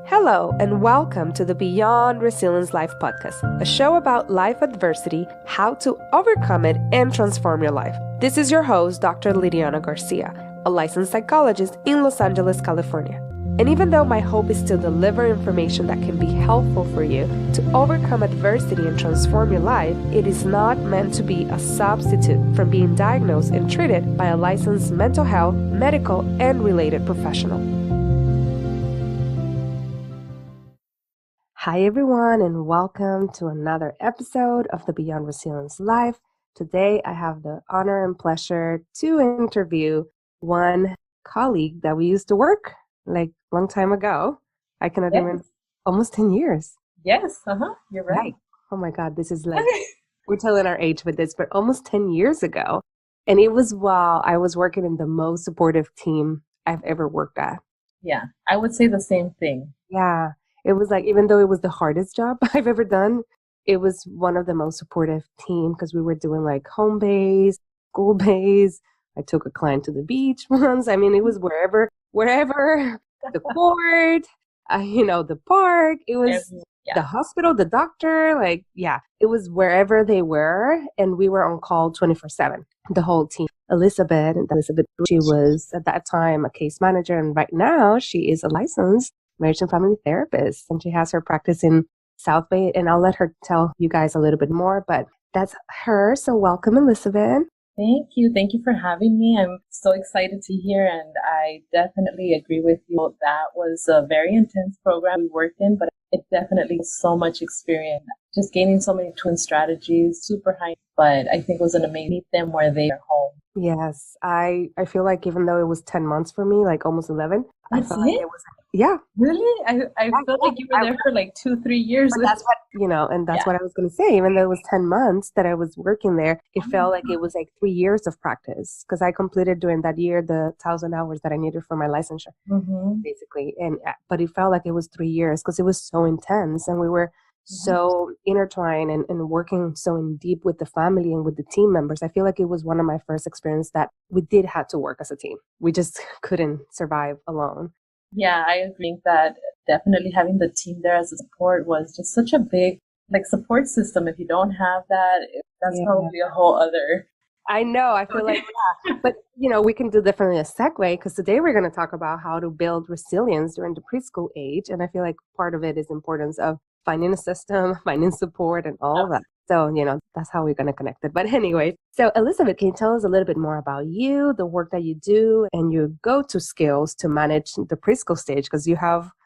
Hello, and welcome to the Beyond Resilience Life podcast, a show about life adversity, how to overcome it, and transform your life. This is your host, Dr. Lydiana García, a licensed psychologist in Los Angeles, California. And even though my hope is to deliver information that can be helpful for you to overcome adversity and transform your life, it is not meant to be a substitute from being diagnosed and treated by a licensed mental health, medical, and related professional. Hi everyone, and welcome to another episode of the Beyond Resilience Life. Today I have the honor and pleasure to interview one colleague that we used to work like a long time ago. I cannot even, almost 10 years. Yes, you're right. Oh my God, this is like, we're telling our age with this, but almost 10 years ago. And it was while I was working in the most supportive team I've ever worked at. Yeah, I would say the same thing. Yeah. It was like, even though it was the hardest job I've ever done, it was one of the most supportive team because we were doing like home base, school base. I took a client to the beach once. I mean, it was wherever, the court, the park. It was the hospital, the doctor, it was wherever they were. And we were on call 24/7, the whole team. Elizabeth, she was at that time a case manager. And right now she is a licensed marriage and family therapist, and she has her practice in South Bay, and I'll let her tell you guys a little bit more, but that's her. So welcome, Elizabeth. Thank you for having me. I'm so excited to hear, and I definitely agree with you. That was a very intense program we worked in, but it definitely was so much experience, just gaining so many twin strategies, super high, but I think it was an amazing meet them where they are home. Yes, I feel like even though it was 10 months for me, like almost 11, that's I felt like it was, yeah. Really? I felt like you were there for like 2-3 years. But that's what, and that's what I was going to say. Even though it was 10 months that I was working there, it felt like it was like 3 years of practice because I completed during that year the 1,000 hours that I needed for my licensure, basically. But it felt like it was 3 years because it was so intense and we were so intertwined and working so in deep with the family and with the team members. I feel like it was one of my first experience that we did have to work as a team. We just couldn't survive alone. Yeah, I agree that definitely having the team there as a support was just such a big support system. If you don't have that, that's probably a whole other. I know. I feel like, but we can do definitely a segue because today we're going to talk about how to build resilience during the preschool age. And I feel like part of it is importance of finding a system, finding support and all that. So, that's how we're going to connect it. But anyway, so Elizabeth, can you tell us a little bit more about you, the work that you do, and your go-to skills to manage the preschool stage? Because you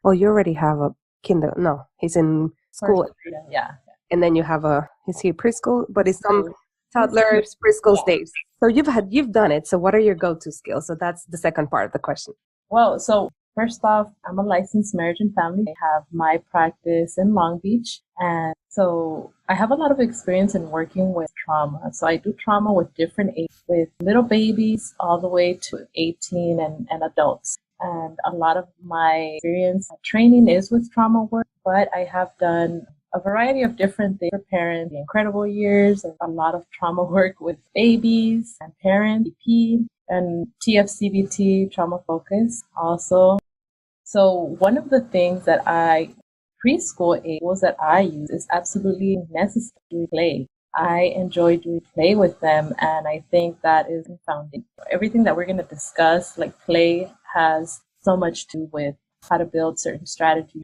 already have a he's in school. Yeah. And then you have is he preschool? But it's some toddlers, preschool stage. So you've done it. So what are your go-to skills? So that's the second part of the question. Well, so first off, I'm a licensed marriage and family. I have my practice in Long Beach. And so I have a lot of experience in working with trauma. So I do trauma with different ages, with little babies all the way to 18 and adults. And a lot of my experience training is with trauma work, but I have done a variety of different things for parents, the incredible years, and a lot of trauma work with babies and parents, EP, and TFCBT, trauma focus also. So one of the things that preschool age that I use is absolutely necessary play. I enjoy doing play with them, and I think that is founding. Everything that we're going to discuss, like play, has so much to do with how to build certain strategies,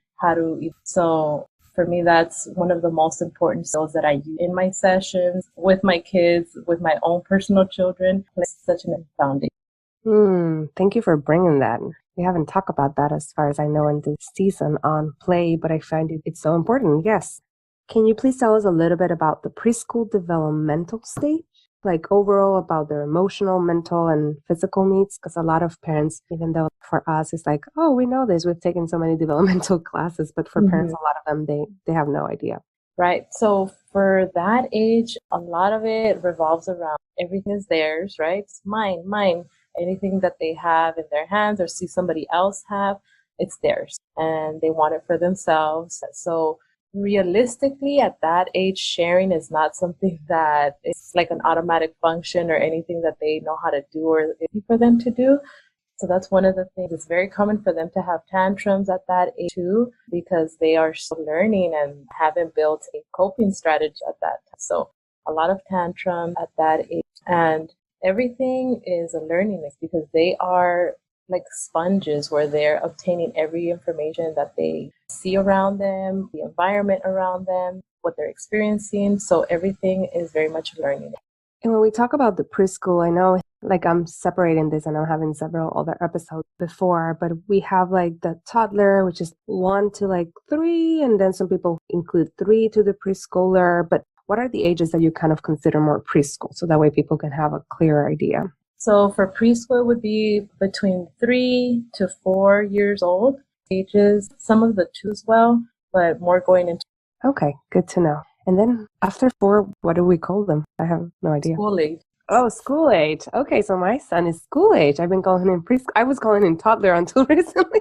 so for me, that's one of the most important skills that I use in my sessions with my kids, with my own personal children. It's such an foundation. Thank you for bringing that. We haven't talked about that as far as I know in this season on play, but I find it's so important. Yes. Can you please tell us a little bit about the preschool developmental stage? Like overall about their emotional, mental, and physical needs? Because a lot of parents, even though for us it's like, oh, we know this, we've taken so many developmental classes, but for parents, a lot of them, they have no idea. Right. So for that age, a lot of it revolves around everything is theirs, right? It's mine. Anything that they have in their hands or see somebody else have, it's theirs. And they want it for themselves. So realistically, at that age, sharing is not something that is like an automatic function or anything that they know how to do or easy for them to do. So that's one of the things. It's very common for them to have tantrums at that age too, because they are still learning and haven't built a coping strategy at that time. So a lot of tantrum at that age. And everything is a learning mix because they are like sponges where they're obtaining every information that they see around them, the environment around them, what they're experiencing. So everything is very much learning. And when we talk about the preschool, I know like I'm separating this and I'm having several other episodes before, but we have like the toddler, which is 1 to like 3, and then some people include 3 to the preschooler. But what are the ages that you kind of consider more preschool? So that way people can have a clearer idea. So for preschool, it would be between 3 to 4 years old ages, some of the 2 as well, but more going into. Okay, good to know. And then after 4, what do we call them? I have no idea. School age. Oh, school age. Okay, so my son is school age. I've been calling him preschool. I was calling him toddler until recently.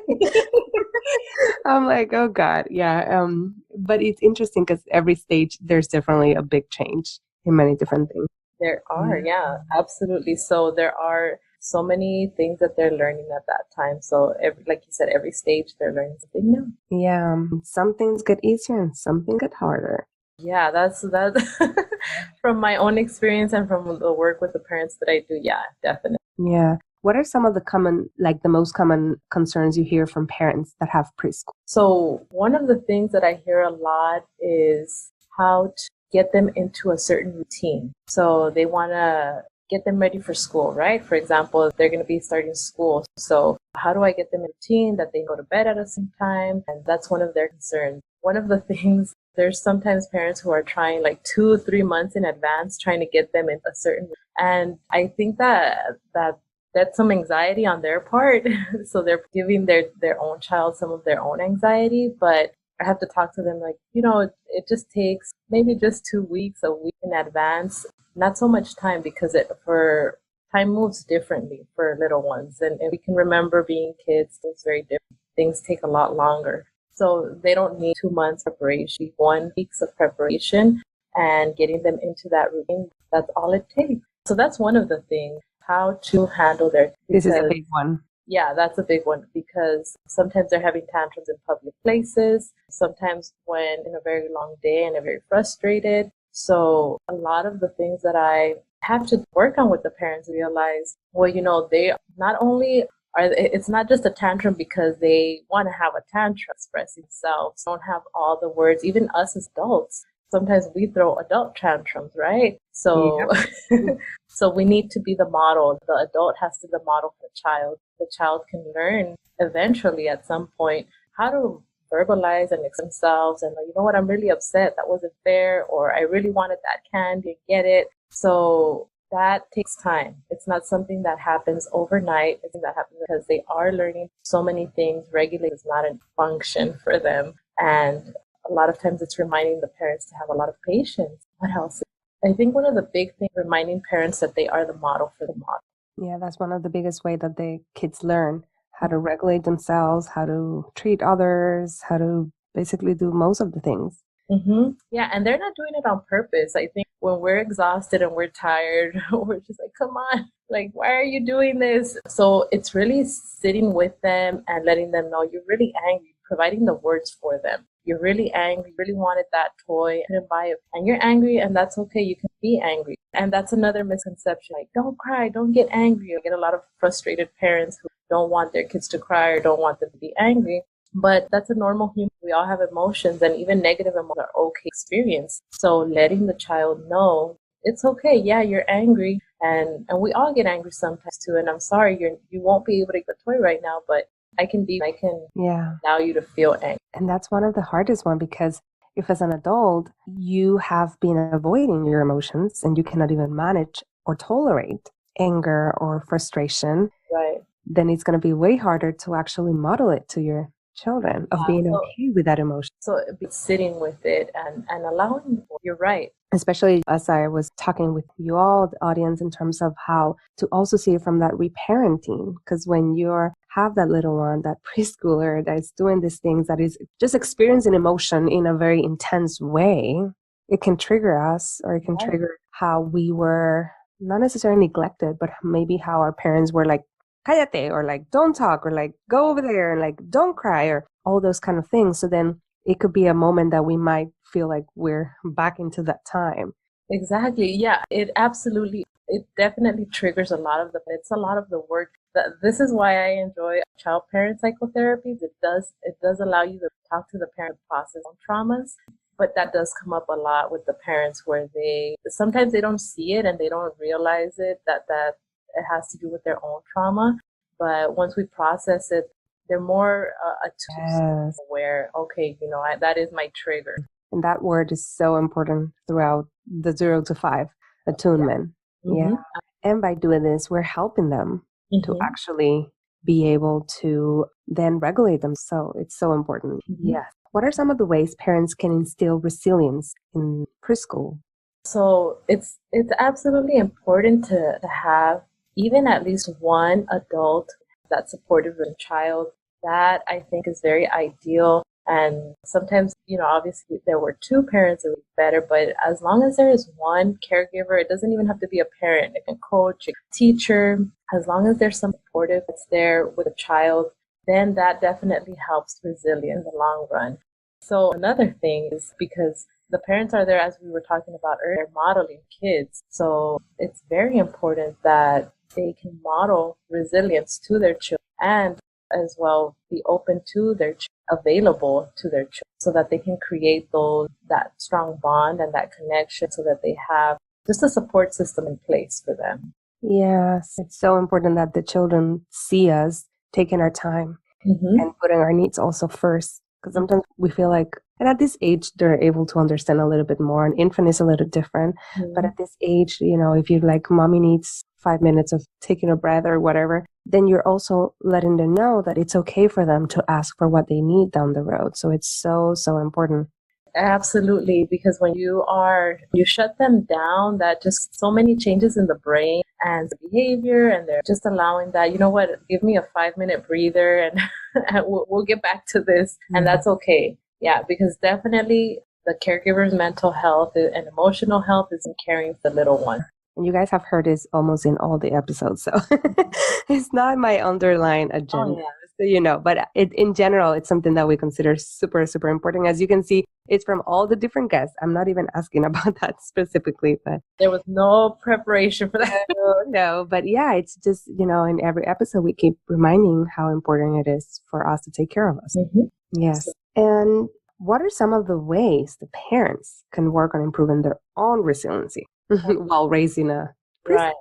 I'm like, oh God, yeah. But it's interesting because every stage there's definitely a big change in many different things. There are, yeah, absolutely. So there are so many things that they're learning at that time. So like you said, every stage they're learning something new. Yeah, some things get easier and some things get harder. Yeah, that's from my own experience and from the work with the parents that I do. Yeah, definitely. Yeah. What are some of the most common concerns you hear from parents that have preschool? So one of the things that I hear a lot is how to get them into a certain routine. So they want to get them ready for school, right? For example, they're going to be starting school. So how do I get them in a routine that they go to bed at a certain time? And that's one of their concerns. One of the things, there's sometimes parents who are trying like 2-3 months in advance, trying to get them in a certain, and I think that's some anxiety on their part. So they're giving their own child some of their own anxiety, but I have to talk to them like, it just takes maybe just 2 weeks, a week in advance, not so much time because time moves differently for little ones. And if we can remember being kids, it's very different. Things take a lot longer. So they don't need 2 months preparation, 1 week of preparation and getting them into that routine. That's all it takes. So that's one of the things, how to handle This is a big one. Yeah, that's a big one because sometimes they're having tantrums in public places, sometimes when in a very long day and they're very frustrated. So a lot of the things that I have to work on with the parents realize, they not only it's not just a tantrum because they want to have a tantrum, express themselves, don't have all the words, even us as adults. Sometimes we throw adult tantrums, right? So, yeah. So we need to be the model. The adult has to be the model for the child. The child can learn eventually at some point how to verbalize and express themselves and, you know what, I'm really upset. That wasn't fair. Or I really wanted that candy, get it. So that takes time. It's not something that happens overnight. It's something that happens because they are learning so many things. Regulate is not a function for them. And a lot of times it's reminding the parents to have a lot of patience. What else? I think one of the big things, reminding parents that they are the model for the model. Yeah, that's one of the biggest ways that the kids learn how to regulate themselves, how to treat others, how to basically do most of the things. Mm-hmm. Yeah, and they're not doing it on purpose. I think when we're exhausted and we're tired, we're just like, come on, like, why are you doing this? So it's really sitting with them and letting them know you're really angry, providing the words for them. You're really angry, really wanted that toy, couldn't buy it, and you're angry, and that's okay. You can be angry. And that's another misconception. Like, don't cry, don't get angry. I get a lot of frustrated parents who don't want their kids to cry or don't want them to be angry. But that's a normal human. We all have emotions, and even negative emotions are okay experience. So letting the child know it's okay. Yeah, you're angry, and we all get angry sometimes too. And I'm sorry, you won't be able to get the toy right now, but I can allow you to feel angry. And that's one of the hardest one because if as an adult you have been avoiding your emotions and you cannot even manage or tolerate anger or frustration, right, then it's going to be way harder to actually model it to your children of being okay with that emotion. So sitting with it and allowing, you're right. Especially as I was talking with you all, the audience, in terms of how to also see it from that reparenting. Because when you have that little one, that preschooler that is doing these things, that is just experiencing emotion in a very intense way, it can trigger us, or it can trigger how we were not necessarily neglected, but maybe how our parents were like cállate, or like don't talk, or like go over there, and like don't cry, or all those kind of things. So then it could be a moment that we might feel like we're back into that time. Exactly. Yeah, it definitely triggers it's a lot of the work. This is why I enjoy child parent psychotherapy. It does allow you to talk to the parent, process on traumas, but that does come up a lot with the parents where sometimes they don't see it and they don't realize that it has to do with their own trauma. But once we process it, they're more Yes. aware. Okay, that is my trigger. And that word is so important throughout the 0 to 5 attunement. Yeah. Mm-hmm. And by doing this, we're helping them to Mm-hmm. actually be able to then regulate them. So it's so important. Mm-hmm. Yes. What are some of the ways parents can instill resilience in preschool? So it's absolutely important to have even at least one adult that's supportive of a child. That I think is very ideal. And sometimes, obviously there were two parents, it would be better, but as long as there is one caregiver, it doesn't even have to be a parent, like a coach, a teacher, as long as there's some supportive that's there with a child, then that definitely helps resilience in the long run. So another thing is because the parents are there, as we were talking about earlier, modeling kids. So it's very important that they can model resilience to their children and as well be open to their available to their children so that they can create that strong bond and that connection so that they have just a support system in place for them. Yes, it's so important that the children see us taking our time and putting our needs also first. Because sometimes we feel like, and at this age, they're able to understand a little bit more. An infant is a little different. But at this age, if you're like, mommy needs 5 minutes of taking a breath or whatever, then you're also letting them know that it's okay for them to ask for what they need down the road. So it's so, so important. Absolutely, because when you shut them down, that just so many changes in the brain and the behavior, and they're just allowing that, give me a 5-minute breather and, and we'll get back to this. And that's okay. Yeah, because definitely the caregiver's mental health and emotional health is in caring for the little one. And you guys have heard this almost in all the episodes, so it's not my underlying agenda. Oh, yeah. But in general, it's something that we consider super, super important. As you can see, it's from all the different guests. I'm not even asking about that specifically, but there was no preparation for that. No, but yeah, it's just, in every episode, we keep reminding how important it is for us to take care of us. Yes. And what are some of the ways the parents can work on improving their own resiliency while raising a right?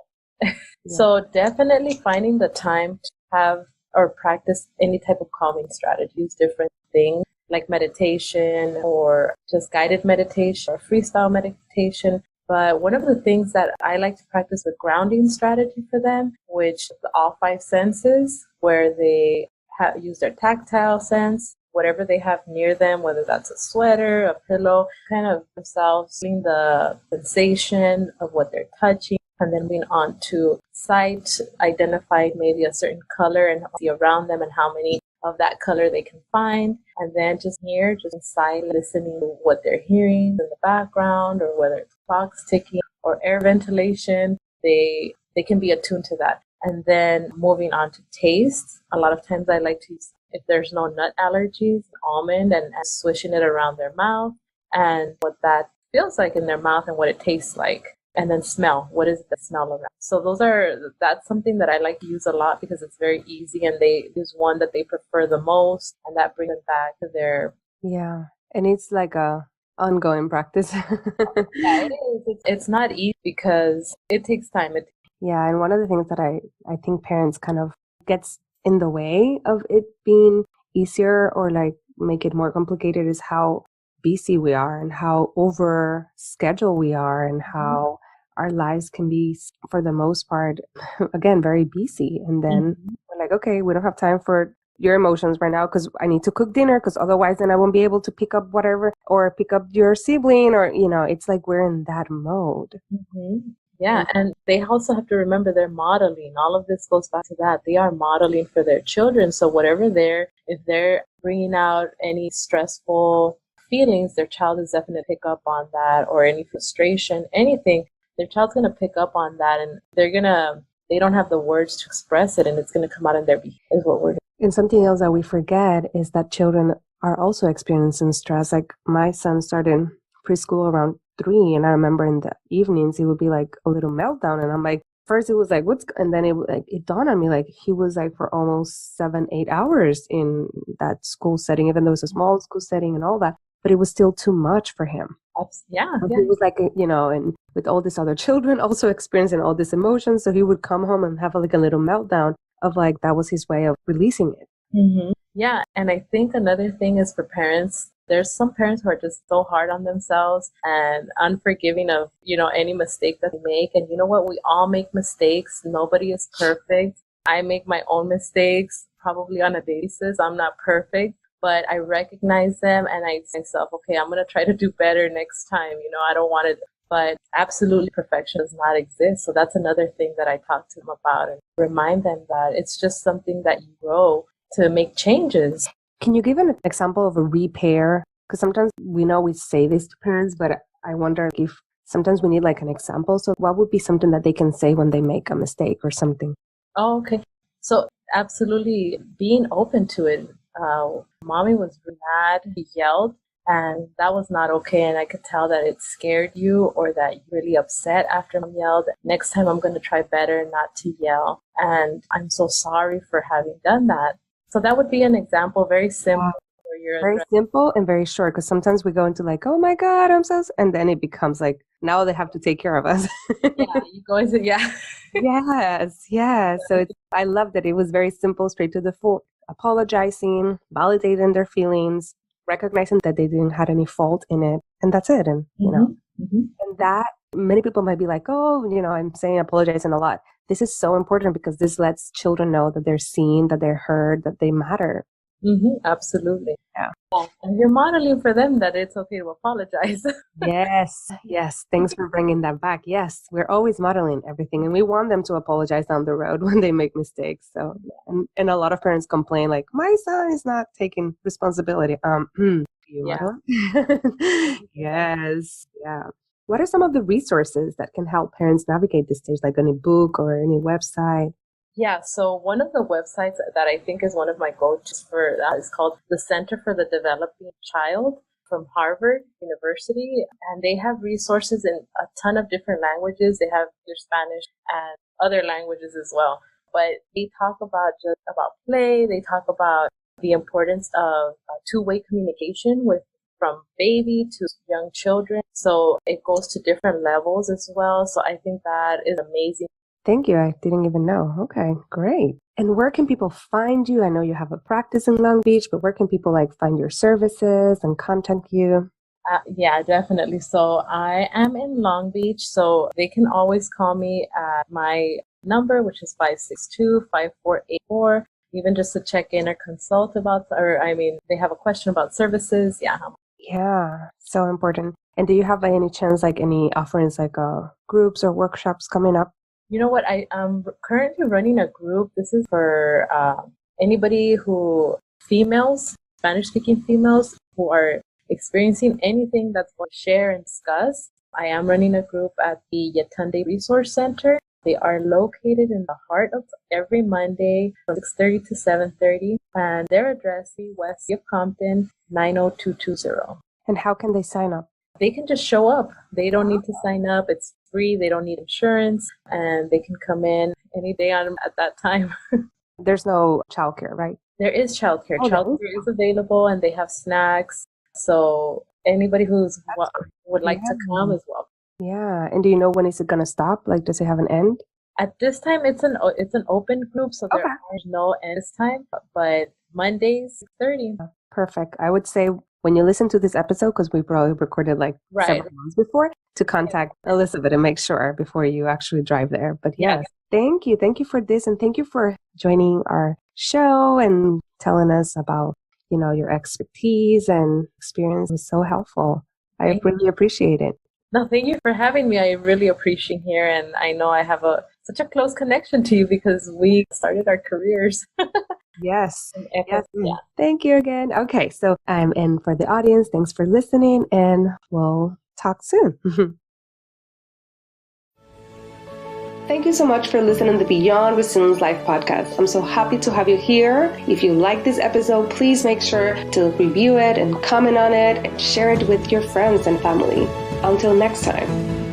So definitely finding the time to have or practice any type of calming strategies, different things like meditation or just guided meditation or freestyle meditation. But one of the things that I like to practice with grounding strategy for them, which is all 5 senses, where they use their tactile sense, whatever they have near them, whether that's a sweater, a pillow, kind of themselves feeling the sensation of what they're touching, and then being on to sight, identify maybe a certain color and see around them and how many of that color they can find, and then just inside listening to what they're hearing in the background, or whether it's clocks ticking or air ventilation, they can be attuned to that. And then moving on to taste, a lot of times I like to use, if there's no nut allergies, almond and swishing it around their mouth and what that feels like in their mouth and what it tastes like. And then smell, what is the smell around? So that's something that I like to use a lot because it's very easy, and they use one that they prefer the most, and that brings them back to their... Yeah, and it's like a ongoing practice. Yeah, it is. It's not easy because it takes time. Yeah, and one of the things that I think parents kind of gets in the way of it being easier or like make it more complicated is how busy we are and how over scheduled we are and how our lives can be, for the most part, again, very busy. And then we're like, okay, we don't have time for your emotions right now because I need to cook dinner, because otherwise then I won't be able to pick up whatever or pick up your sibling, or, it's like we're in that mode. Yeah, and they also have to remember they're modeling. All of this goes back to that. They are modeling for their children. So if they're bringing out any stressful feelings, their child is definitely pick up on that, or any frustration, anything. Their child's going to pick up on that, and they're going to they don't have the words to express it, and it's going to come out in their behavior is what we're doing. And something else that we forget is that children are also experiencing stress. Like my son started preschool around 3, and I remember in the evenings it would be like a little meltdown, and I'm like, first it was like and then it dawned on me like he was like for almost 7-8 hours in that school setting, even though it was a small school setting and all that, but it was still too much for him. Yeah. He was like, and with all these other children also experiencing all these emotions, so he would come home and have like a little meltdown of like that was his way of releasing it. Mm-hmm. Yeah, and I think another thing is for parents, there's some parents who are just so hard on themselves and unforgiving of, any mistake that they make. And you know what? We all make mistakes. Nobody is perfect. I make my own mistakes probably on a daily basis. I'm not perfect, but I recognize them and I say to myself, okay, I'm going to try to do better next time. I don't want it, but absolutely perfection does not exist. So that's another thing that I talk to them about and remind them that it's just something that you grow to make changes. Can you give an example of a repair? Because sometimes we know we say this to parents, but I wonder if sometimes we need like an example. So what would be something that they can say when they make a mistake or something? Oh, okay. So absolutely being open to it. Mommy was mad, he yelled, and that was not okay. And I could tell that it scared you or that you're really upset after Mom yelled. Next time I'm going to try better not to yell. And I'm so sorry for having done that. So that would be an example, very simple. Very simple and very short, because sometimes we go into like, oh my God, I'm so, and then it becomes like, now they have to take care of us. You go into, Yes. So I love that it was very simple, straight to the point, apologizing, validating their feelings, recognizing that they didn't have any fault in it, and that's it. And, and that many people might be like, oh, I'm saying apologizing a lot. This is so important because this lets children know that they're seen, that they're heard, that they matter. Absolutely. Yeah. And you're modeling for them that it's okay to apologize. Yes. Thanks for bringing that back. Yes, we're always modeling everything, and we want them to apologize down the road when they make mistakes. So, and a lot of parents complain like, my son is not taking responsibility. Yes. Yeah. What are some of the resources that can help parents navigate this stage, like any book or any website? Yeah, so one of the websites that I think is one of my go-tos for that is called the Center for the Developing Child from Harvard University. And they have resources in a ton of different languages. They have their Spanish and other languages as well. But they talk about play. They talk about the importance of two-way communication from baby to young children. So it goes to different levels as well. So I think that is amazing. Thank you. I didn't even know. Okay, great. And where can people find you? I know you have a practice in Long Beach, but where can people find your services and contact you? Yeah, definitely. So I am in Long Beach, so they can always call me at my number, which is 562-5484, even just to check in or consult they have a question about services. Yeah, so important. And do you have by any chance any offerings groups or workshops coming up? You know what? I am currently running a group. This is for anybody Spanish-speaking females who are experiencing anything that's going to share and discuss. I am running a group at the Yatunde Resource Center. They are located in the heart of every Monday from 6:30 to 7:30, and their address is West of Compton, 90220. And how can they sign up? They can just show up. They don't need to sign up. It's free. They don't need insurance, and they can come in any day at that time. There's no childcare, right? There is childcare. Childcare is available, and they have snacks. So anybody would like to come as well. Yeah. And do you know when is it going to stop? Does it have an end? At this time, it's an open group, so there are no end this time. But Mondays, 6:30. Perfect. I would say when you listen to this episode, because we probably recorded several months before, to contact Elizabeth and make sure before you actually drive there. But yes, thank you. Thank you for this. And thank you for joining our show and telling us about, your expertise and experience. It was so helpful. I really appreciate it. No, thank you for having me. I really appreciate here. And I know I have such a close connection to you because we started our careers. Yes. Yeah. Thank you again. Okay. So and for the audience, thanks for listening, and we'll talk soon. Thank you so much for listening to the Beyond Resilience Life podcast. I'm so happy to have you here. If you like this episode, please make sure to review it and comment on it and share it with your friends and family. Until next time.